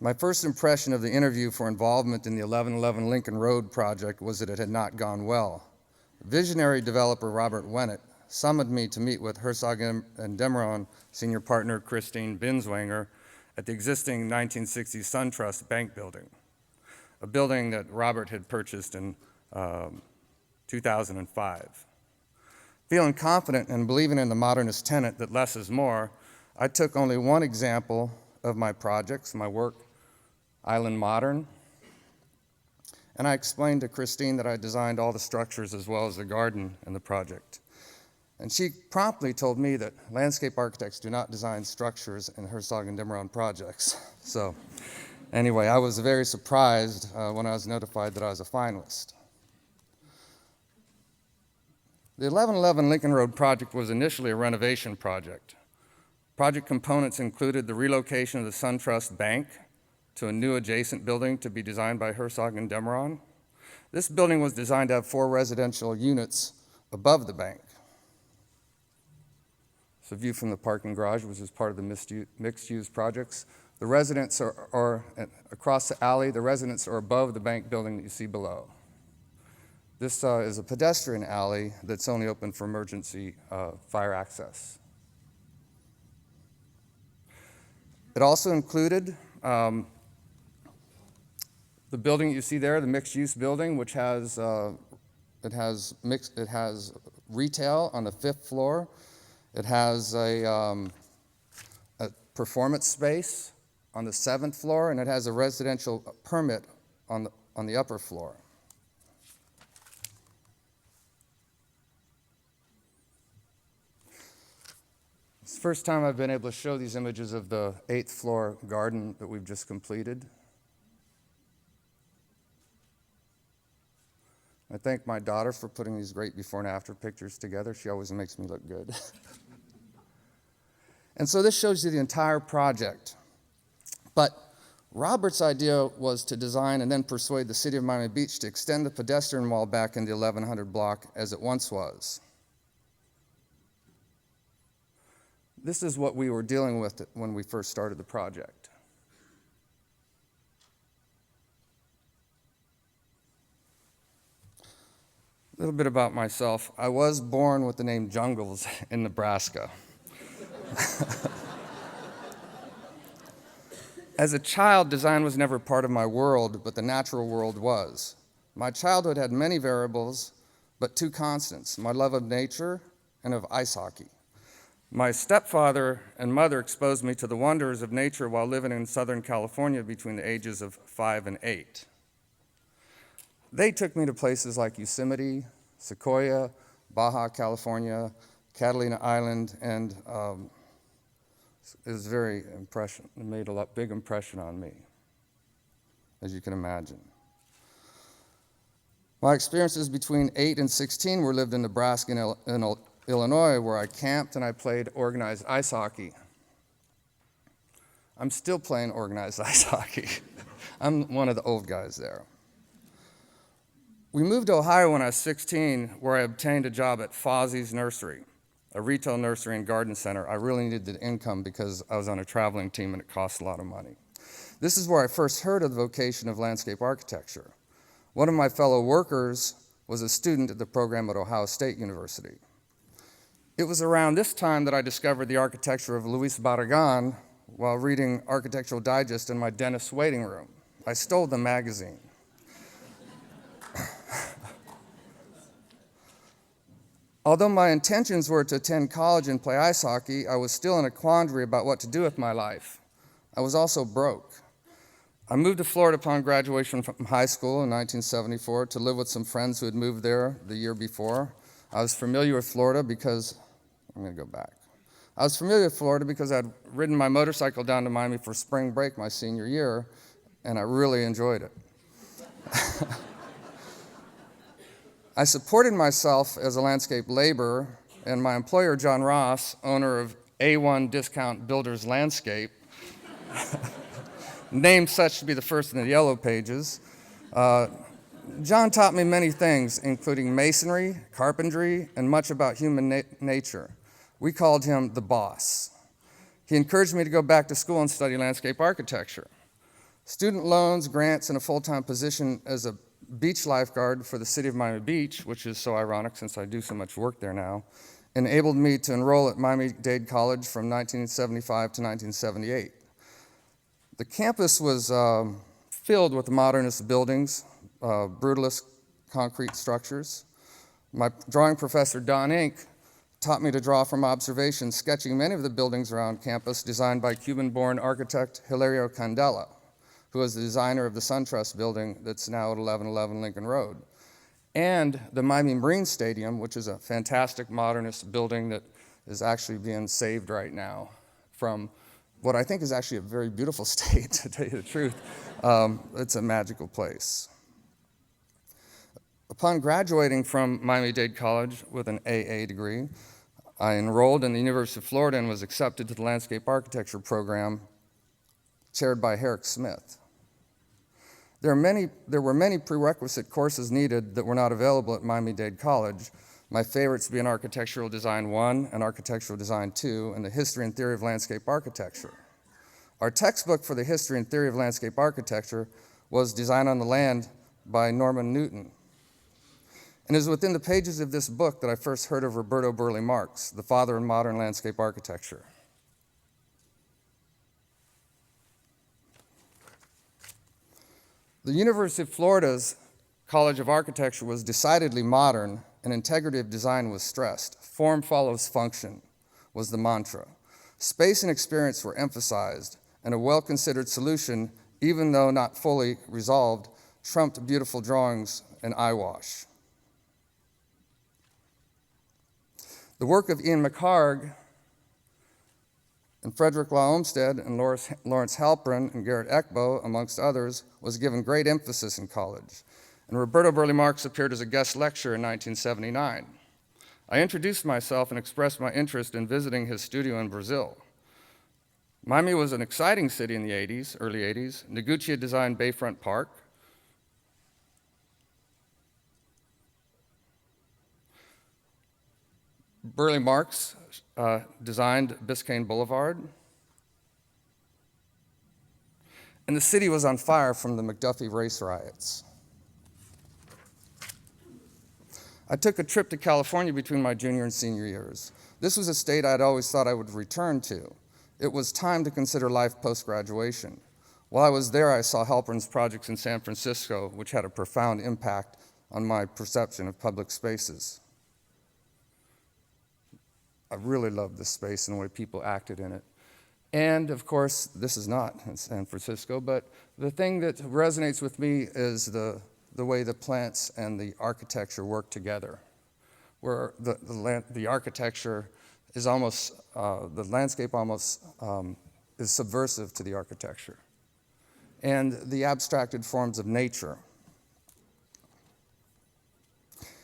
My first impression of the interview for involvement in the 1111 Lincoln Road project was that it had not gone well. Visionary developer Robert Wennett summoned me to meet with Herzog and Demeron senior partner Christine Binswanger at the existing 1960s SunTrust Bank building, a building that Robert had purchased in 2005. Feeling confident and believing in the modernist tenet that less is more, I took only one example of my projects, my work, Island Modern, and I explained to Christine that I designed all the structures as well as the garden in the project. And she promptly told me that landscape architects do not design structures in Herzog and Demeron projects. So anyway, I was very surprised when I was notified that I was a finalist. The 1111 Lincoln Road project was initially a renovation project. Project components included the relocation of the SunTrust Bank to a new adjacent building to be designed by Herzog and Demeron. This building was designed to have 4 residential units above the bank. It's a view from the parking garage, which is part of the mixed-use projects. The residents are across the alley. The residents are above the bank building that you see below. This is a pedestrian alley that's only open for emergency fire access. It also included the building you see there, the mixed-use building, which has retail on the 5th floor. It has a performance space on the 7th floor, and it has a residential permit on the upper floor. It's the first time I've been able to show these images of the 8th floor garden that we've just completed. I thank my daughter for putting these great before and after pictures together. She always makes me look good. And so this shows you the entire project. But Robert's idea was to design and then persuade the city of Miami Beach to extend the pedestrian wall back in the 1100 block as it once was. This is what we were dealing with when we first started the project. A little bit about myself. I was born with the name Jungles in Nebraska. As a child, design was never part of my world, but the natural world was. My childhood had many variables, but 2 constants, my love of nature and of ice hockey. My stepfather and mother exposed me to the wonders of nature while living in Southern California between the ages of 5 and 8. They took me to places like Yosemite, Sequoia, Baja California, Catalina Island, and it was it made a big impression on me, as you can imagine. My experiences between 8 and 16 were lived in Nebraska and Illinois, where I camped and I played organized ice hockey. I'm still playing organized ice hockey. I'm one of the old guys there. We moved to Ohio when I was 16, where I obtained a job at Fozzie's Nursery, a retail nursery and garden center. I really needed the income because I was on a traveling team and it cost a lot of money. This is where I first heard of the vocation of landscape architecture. One of my fellow workers was a student at the program at Ohio State University. It was around this time that I discovered the architecture of Luis Barragan while reading Architectural Digest in my dentist's waiting room. I stole the magazine. Although my intentions were to attend college and play ice hockey, I was still in a quandary about what to do with my life. I was also broke. I moved to Florida upon graduation from high school in 1974 to live with some friends who had moved there the year before. I was familiar with Florida because, I was familiar with Florida because I'd ridden my motorcycle down to Miami for spring break my senior year, and I really enjoyed it. I supported myself as a landscape laborer, and my employer, John Ross, owner of A1 Discount Builders Landscape, named such to be the first in the yellow pages. John taught me many things, including masonry, carpentry, and much about human nature. We called him the boss. He encouraged me to go back to school and study landscape architecture. Student loans, grants, and a full-time position as a beach lifeguard for the city of Miami Beach, which is so ironic since I do so much work there now, enabled me to enroll at Miami-Dade College from 1975 to 1978. The campus was filled with modernist buildings, brutalist concrete structures. My drawing professor, Don Inc., taught me to draw from observation, sketching many of the buildings around campus designed by Cuban-born architect Hilario Candela, who was the designer of the SunTrust building that's now at 1111 Lincoln Road, and the Miami Marine Stadium, which is a fantastic modernist building that is actually being saved right now from what I think is actually a very beautiful state, to tell you the truth. It's a magical place. Upon graduating from Miami-Dade College with an AA degree, I enrolled in the University of Florida and was accepted to the landscape architecture program chaired by Herrick Smith. There were many prerequisite courses needed that were not available at Miami-Dade College. My favorites being Architectural Design 1 and Architectural Design 2, and the History and Theory of Landscape Architecture. Our textbook for the History and Theory of Landscape Architecture was Design on the Land by Norman Newton. And it is within the pages of this book that I first heard of Roberto Burle Marx, the father of modern landscape architecture. The University of Florida's College of Architecture was decidedly modern, and integrity of design was stressed. Form follows function was the mantra. Space and experience were emphasized, and a well-considered solution, even though not fully resolved, trumped beautiful drawings and eyewash. The work of Ian McHarg and Frederick Law Olmsted and Lawrence Halpern and Garrett Ekbo, amongst others, was given great emphasis in college. And Roberto Burle Marx appeared as a guest lecturer in 1979. I introduced myself and expressed my interest in visiting his studio in Brazil. Miami was an exciting city in the early 80s. Noguchi had designed Bayfront Park. Burle Marx designed Biscayne Boulevard. And the city was on fire from the McDuffie race riots. I took a trip to California between my junior and senior years. This was a state I'd always thought I would return to. It was time to consider life post-graduation. While I was there, I saw Halpern's projects in San Francisco, which had a profound impact on my perception of public spaces. I really loved this space and the way people acted in it. And of course, this is not in San Francisco, but the thing that resonates with me is the way the plants and the architecture work together, where the architecture is almost, the landscape almost is subversive to the architecture, and the abstracted forms of nature.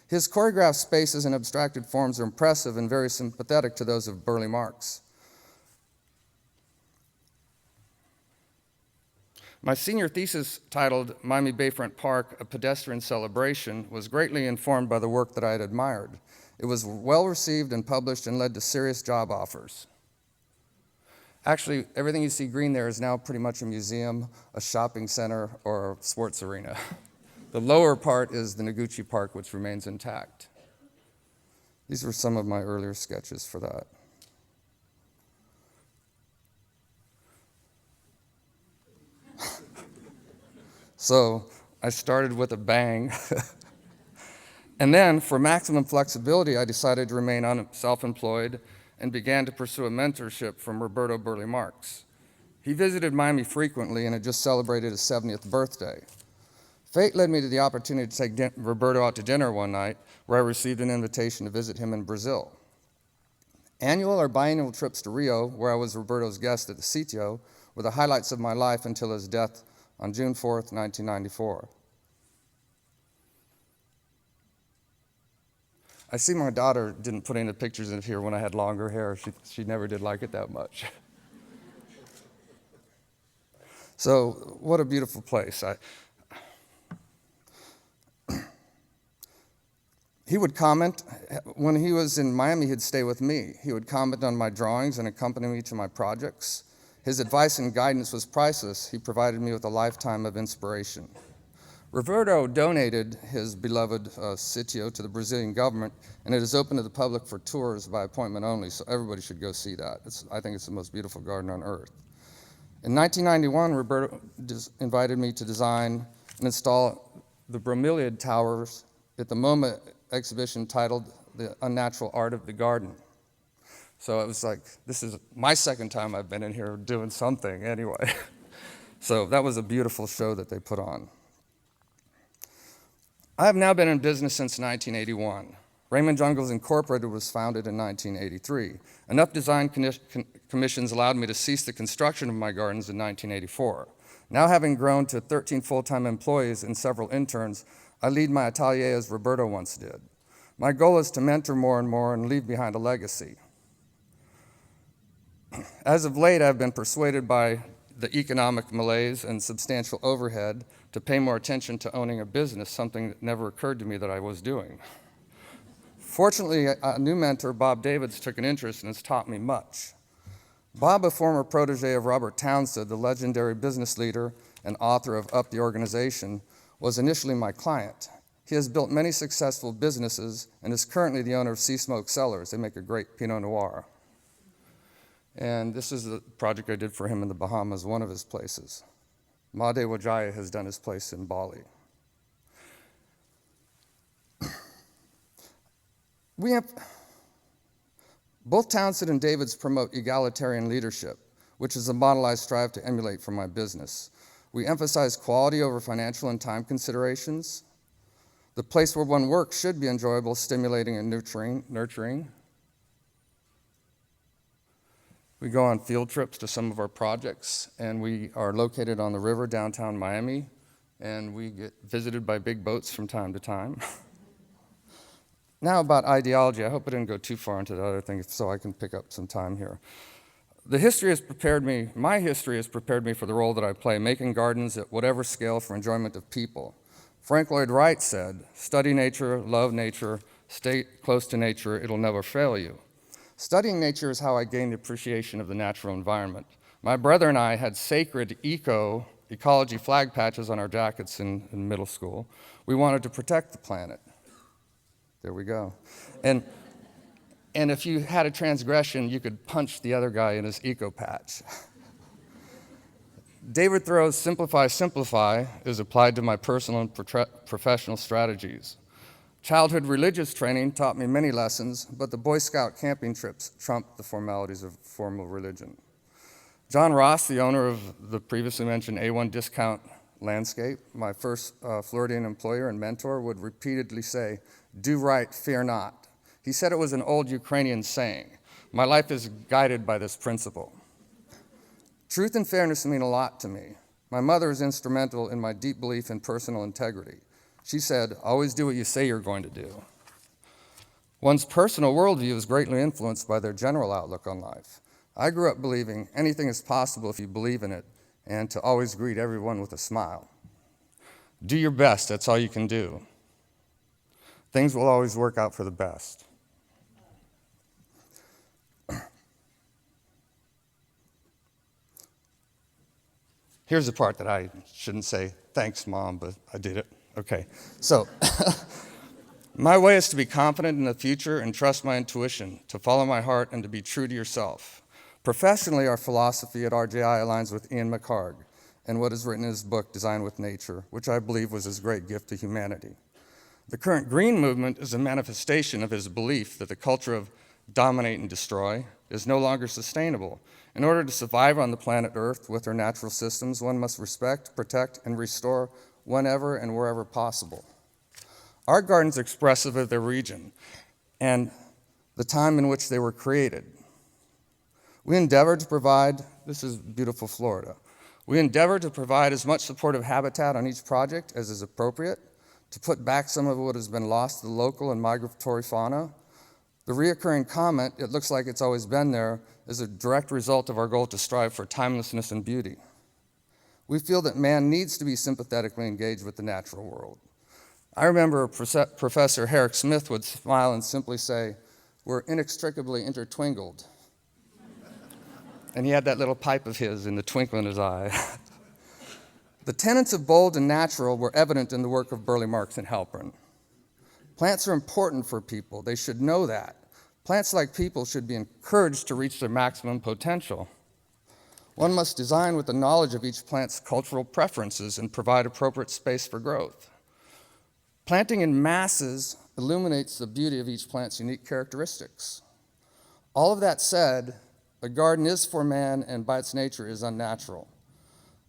His choreographed spaces and abstracted forms are impressive and very sympathetic to those of Burle Marx. My senior thesis, titled Miami Bayfront Park, A Pedestrian Celebration, was greatly informed by the work that I had admired. It was well received and published and led to serious job offers. Actually, everything you see green there is now pretty much a museum, a shopping center, or a sports arena. The lower part is the Noguchi Park, which remains intact. These were some of my earlier sketches for that. So I started with a bang. And then, for maximum flexibility, I decided to remain self-employed and began to pursue a mentorship from Roberto Burle Marx. He visited Miami frequently and had just celebrated his 70th birthday. Fate led me to the opportunity to take Roberto out to dinner one night, where I received an invitation to visit him in Brazil. Annual or biannual trips to Rio, where I was Roberto's guest at the sitio, were the highlights of my life until his death on June 4th, 1994. I see my daughter didn't put any pictures in here when I had longer hair. She never did like it that much. So, what a beautiful place. He would comment, when he was in Miami, he'd stay with me. He would comment on my drawings and accompany me to my projects. His advice and guidance was priceless. He provided me with a lifetime of inspiration. Roberto donated his beloved sitio to the Brazilian government, and it is open to the public for tours by appointment only, so everybody should go see that. I think it's the most beautiful garden on earth. In 1991, Roberto invited me to design and install the bromeliad towers at the MoMA exhibition titled The Unnatural Art of the Garden. So it was like, this is my second time I've been in here doing something anyway. So that was a beautiful show that they put on. I have now been in business since 1981. Raymond Jungles Incorporated was founded in 1983. Enough design commissions allowed me to cease the construction of my gardens in 1984. Now having grown to 13 full-time employees and several interns, I lead my atelier as Roberto once did. My goal is to mentor more and more and leave behind a legacy. As of late, I've been persuaded by the economic malaise and substantial overhead to pay more attention to owning a business, something that never occurred to me that I was doing. Fortunately, a new mentor, Bob Davids, took an interest and has taught me much. Bob, a former protege of Robert Townsend, the legendary business leader and author of Up the Organization, was initially my client. He has built many successful businesses and is currently the owner of Sea Smoke Cellars. They make a great Pinot Noir. And this is the project I did for him in the Bahamas, one of his places. Made Wajaya has done his place in Bali. Both Townsend and Davids promote egalitarian leadership, which is a model I strive to emulate for my business. We emphasize quality over financial and time considerations. The place where one works should be enjoyable, stimulating, and nurturing. We go on field trips to some of our projects, and we are located on the river downtown Miami, and we get visited by big boats from time to time. Now about ideology. I hope I didn't go too far into the other thing so I can pick up some time here. My history has prepared me for the role that I play, making gardens at whatever scale for enjoyment of people. Frank Lloyd Wright said, "Study nature, love nature, stay close to nature, it'll never fail you." Studying nature is how I gained the appreciation of the natural environment. My brother and I had sacred ecology flag patches on our jackets in middle school. We wanted to protect the planet. There we go. And if you had a transgression, you could punch the other guy in his eco patch. David Thoreau's Simplify, Simplify is applied to my personal and professional strategies. Childhood religious training taught me many lessons, but the Boy Scout camping trips trumped the formalities of formal religion. John Ross, the owner of the previously mentioned A1 Discount Landscape, my first Floridian employer and mentor, would repeatedly say, "Do right, fear not." He said it was an old Ukrainian saying. My life is guided by this principle. Truth and fairness mean a lot to me. My mother is instrumental in my deep belief in personal integrity. She said, "Always do what you say you're going to do." One's personal worldview is greatly influenced by their general outlook on life. I grew up believing anything is possible if you believe in it, and to always greet everyone with a smile. Do your best, that's all you can do. Things will always work out for the best. Here's the part that I shouldn't say, "Thanks, Mom," but I did it. Okay, so my way is to be confident in the future and trust my intuition, to follow my heart and to be true to yourself. Professionally, our philosophy at RJI aligns with Ian McHarg and what is written in his book, Design with Nature, which I believe was his great gift to humanity. The current green movement is a manifestation of his belief that the culture of dominate and destroy is no longer sustainable. In order to survive on the planet Earth with her natural systems, one must respect, protect, and restore whenever and wherever possible. Our gardens are expressive of their region and the time in which they were created. We endeavor to provide, this is beautiful Florida, we endeavor to provide as much supportive habitat on each project as is appropriate, to put back some of what has been lost to the local and migratory fauna. The reoccurring comment, "It looks like it's always been there," is a direct result of our goal to strive for timelessness and beauty. We feel that man needs to be sympathetically engaged with the natural world. I remember Professor Herrick Smith would smile and simply say, "We're inextricably intertwingled." And he had that little pipe of his and the twinkle in his eye. The tenets of bold and natural were evident in the work of Burle Marx and Halpern. Plants are important for people. They should know that. Plants, like people, should be encouraged to reach their maximum potential. One must design with the knowledge of each plant's cultural preferences and provide appropriate space for growth. Planting in masses illuminates the beauty of each plant's unique characteristics. All of that said, a garden is for man and by its nature is unnatural.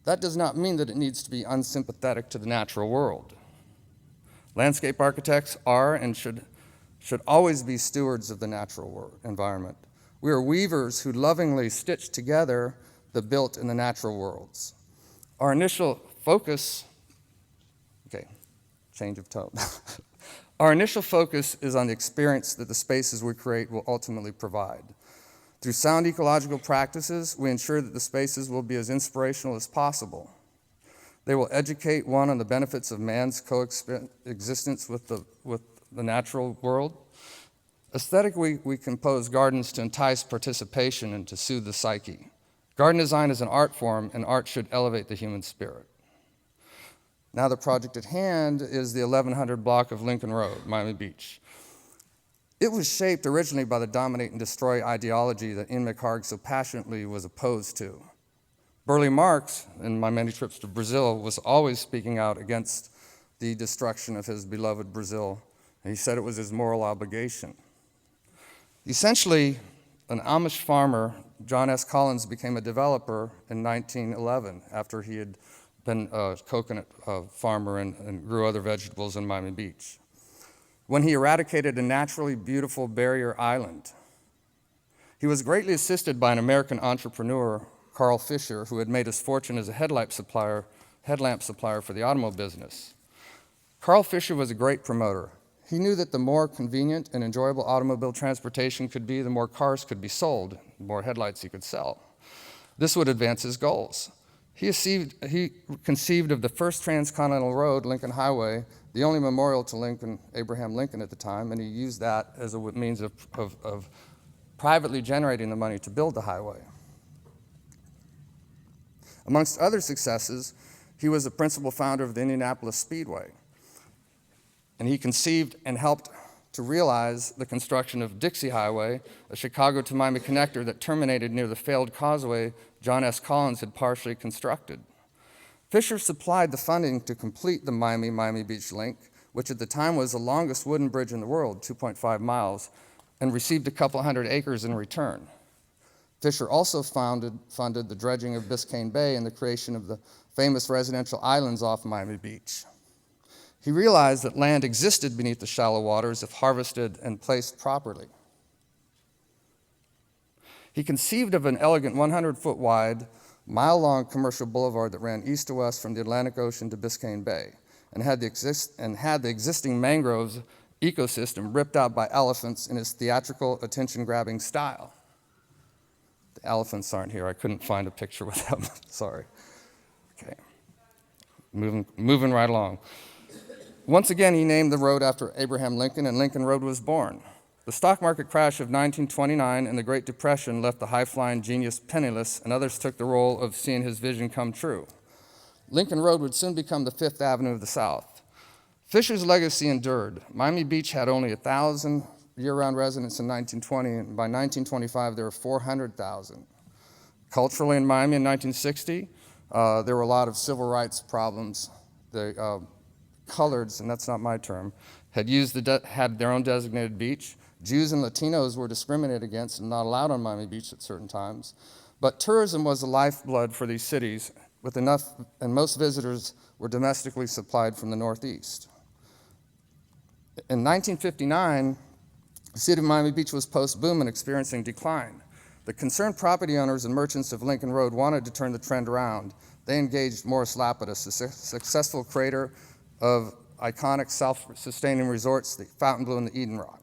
That does not mean that it needs to be unsympathetic to the natural world. Landscape architects are and should always be stewards of the natural environment. We are weavers who lovingly stitch together the built and the natural worlds. Our initial focus, change of tone. Our initial focus is on the experience that the spaces we create will ultimately provide. Through sound ecological practices, we ensure that the spaces will be as inspirational as possible. They will educate one on the benefits of man's coexistence with the natural world. Aesthetically, we compose gardens to entice participation and to soothe the psyche. Garden design is an art form, and art should elevate the human spirit. Now the project at hand is the 1100 block of Lincoln Road, Miami Beach. It was shaped originally by the dominate and destroy ideology that Ian McHarg so passionately was opposed to. Burle Marx, in my many trips to Brazil, was always speaking out against the destruction of his beloved Brazil, and he said it was his moral obligation. Essentially, an Amish farmer, John S. Collins, became a developer in 1911 after he had been a coconut farmer and grew other vegetables in Miami Beach. When he eradicated a naturally beautiful barrier island, he was greatly assisted by an American entrepreneur, Carl Fisher, who had made his fortune as a headlamp supplier for the automobile business. Carl Fisher was a great promoter. He knew that the more convenient and enjoyable automobile transportation could be, the more cars could be sold, the more headlights he could sell. This would advance his goals. He conceived of the first transcontinental road, Lincoln Highway, the only memorial to Abraham Lincoln at the time, and he used that as a means of privately generating the money to build the highway. Amongst other successes, he was the principal founder of the Indianapolis Speedway, and he conceived and helped to realize the construction of Dixie Highway, a Chicago to Miami connector that terminated near the failed causeway John S. Collins had partially constructed. Fisher supplied the funding to complete the Miami Beach link, which at the time was the longest wooden bridge in the world, 2.5 miles, and received a couple hundred acres in return. Fisher also funded the dredging of Biscayne Bay and the creation of the famous residential islands off Miami Beach. He realized that land existed beneath the shallow waters if harvested and placed properly. He conceived of an elegant 100-foot wide, mile-long commercial boulevard that ran east to west from the Atlantic Ocean to Biscayne Bay and had the existing mangroves ecosystem ripped out by elephants in his theatrical, attention-grabbing style. The elephants aren't here. I couldn't find a picture with them. Sorry. Okay. Moving right along. Once again, he named the road after Abraham Lincoln, and Lincoln Road was born. The stock market crash of 1929 and the Great Depression left the high-flying genius penniless, and others took the role of seeing his vision come true. Lincoln Road would soon become the Fifth Avenue of the South. Fisher's legacy endured. Miami Beach had only 1,000 year-round residents in 1920, and by 1925 there were 400,000. Culturally in Miami in 1960, there were a lot of civil rights problems. The coloreds, and that's not my term, had their own designated beach. Jews and Latinos were discriminated against and not allowed on Miami Beach at certain times. But tourism was the lifeblood for these cities, with enough, and most visitors were domestically supplied from the Northeast. In 1959, the city of Miami Beach was post-boom and experiencing decline. The concerned property owners and merchants of Lincoln Road wanted to turn the trend around. They engaged Morris Lapidus, a successful creator of iconic self-sustaining resorts, the Fontainebleau and the Eden Rock,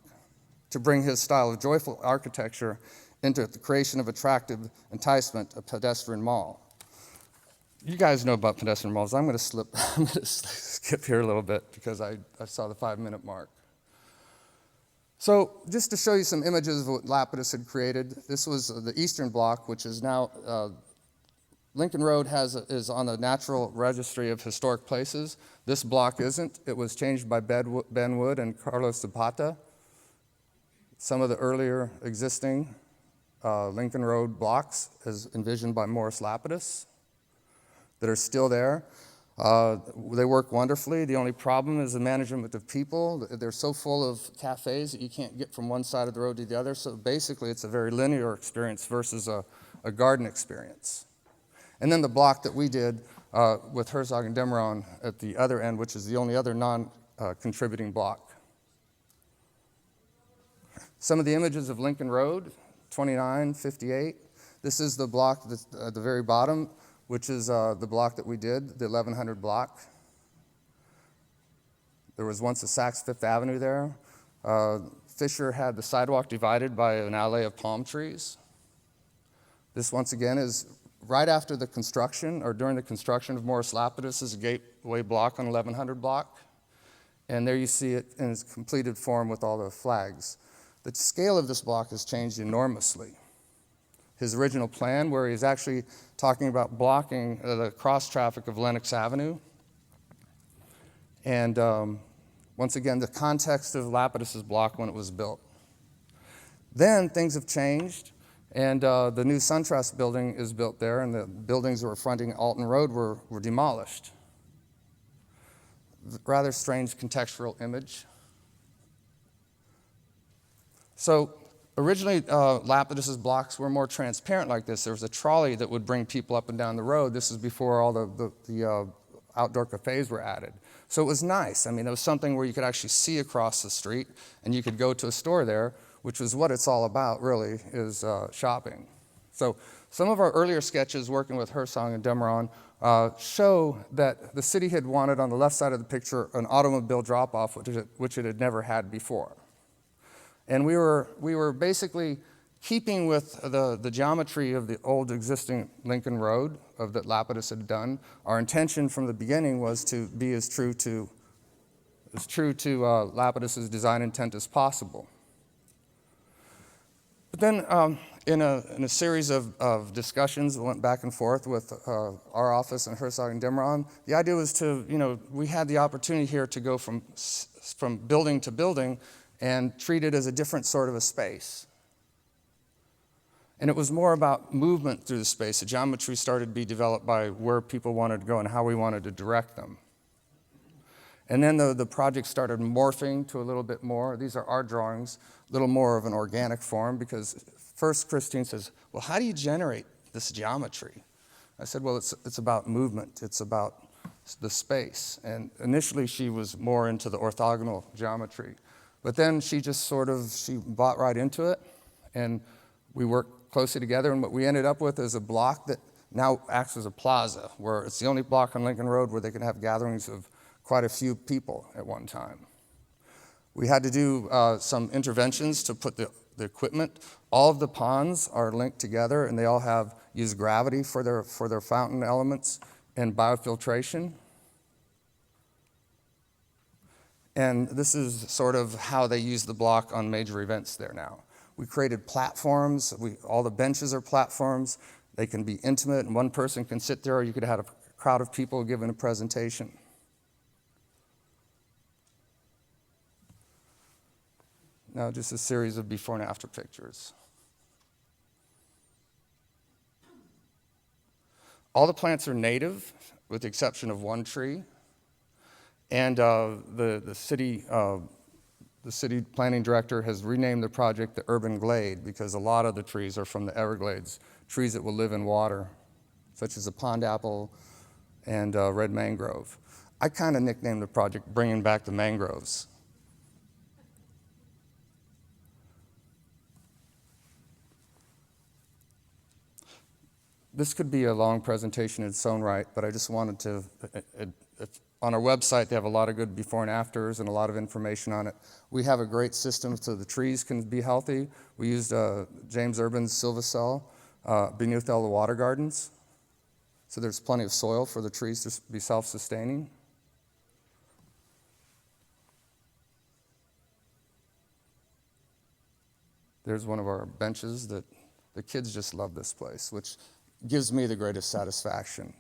to bring his style of joyful architecture into the creation of attractive enticement, a pedestrian mall. You guys know about pedestrian malls. I'm going to skip here a little bit because I saw the 5-minute mark. So just to show you some images of what Lapidus had created, this was the eastern block, which is now, Lincoln Road is on the Natural Registry of Historic Places. This block isn't. It was changed by Ben Wood and Carlos Zapata. Some of the earlier existing Lincoln Road blocks, as envisioned by Morris Lapidus, that are still there. They work wonderfully. The only problem is the management of people. They're so full of cafes that you can't get from one side of the road to the other. So basically, it's a very linear experience versus a garden experience. And then the block that we did with Herzog and Demeron at the other end, which is the only other non-contributing block. Some of the images of Lincoln Road, 2958. This is the block that's at the very bottom, which is the block that we did, the 1100 block. There was once a Saks Fifth Avenue there. Fisher had the sidewalk divided by an alley of palm trees. This, once again, is right after the construction, or during the construction of Morris Lapidus' gateway block on 1100 block. And there you see it in its completed form with all the flags. The scale of this block has changed enormously. His original plan, where he's actually talking about blocking the cross traffic of Lenox Avenue. And once again, the context of Lapidus' block when it was built. Then things have changed, and the new SunTrust building is built there, and the buildings that were fronting Alton Road were demolished. Rather strange contextual image. So originally, Lapidus' blocks were more transparent like this. There was a trolley that would bring people up and down the road. This is before all the outdoor cafes were added. So it was nice. I mean, it was something where you could actually see across the street, and you could go to a store there, which was what it's all about, really, is shopping. So some of our earlier sketches working with Herzog and Demeron show that the city had wanted, on the left side of the picture, an automobile drop-off, which it had never had before. And we were basically keeping with the geometry of the old existing Lincoln Road that Lapidus had done. Our intention from the beginning was to be as true to Lapidus' design intent as possible. But then in a series of discussions that went back and forth with our office and Herzog and Demeron, the idea was to, we had the opportunity here to go from building to building and treat it as a different sort of a space. And it was more about movement through the space. The geometry started to be developed by where people wanted to go and how we wanted to direct them. And then the project started morphing to a little bit more. These are our drawings, a little more of an organic form, because first Christine says, well, how do you generate this geometry? I said, well, it's about movement. It's about the space. And initially she was more into the orthogonal geometry. But then she just she bought right into it, and we worked closely together, and what we ended up with is a block that now acts as a plaza, where it's the only block on Lincoln Road where they can have gatherings of quite a few people at one time. We had to do some interventions to put the equipment. All of the ponds are linked together, and they all use gravity for their fountain elements and biofiltration. And this is sort of how they use the block on major events there now. We created platforms. All the benches are platforms. They can be intimate, and one person can sit there, or you could have a crowd of people giving a presentation. Now, just a series of before and after pictures. All the plants are native, with the exception of one tree. And the city planning director has renamed the project the Urban Glade, because a lot of the trees are from the Everglades, trees that will live in water, such as the pond apple and red mangrove. I kind of nicknamed the project Bringing Back the Mangroves. This could be a long presentation in its own right, but I just wanted to, on our website, they have a lot of good before and afters and a lot of information on it. We have a great system so the trees can be healthy. We used James Urban's Silvacell beneath all the water gardens. So there's plenty of soil for the trees to be self-sustaining. there's one of our benches that the kids just love this place, which gives me the greatest satisfaction.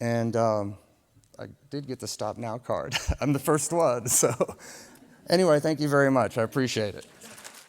And I did get the Stop Now card. I'm the first one, so anyway, thank you very much. I appreciate it.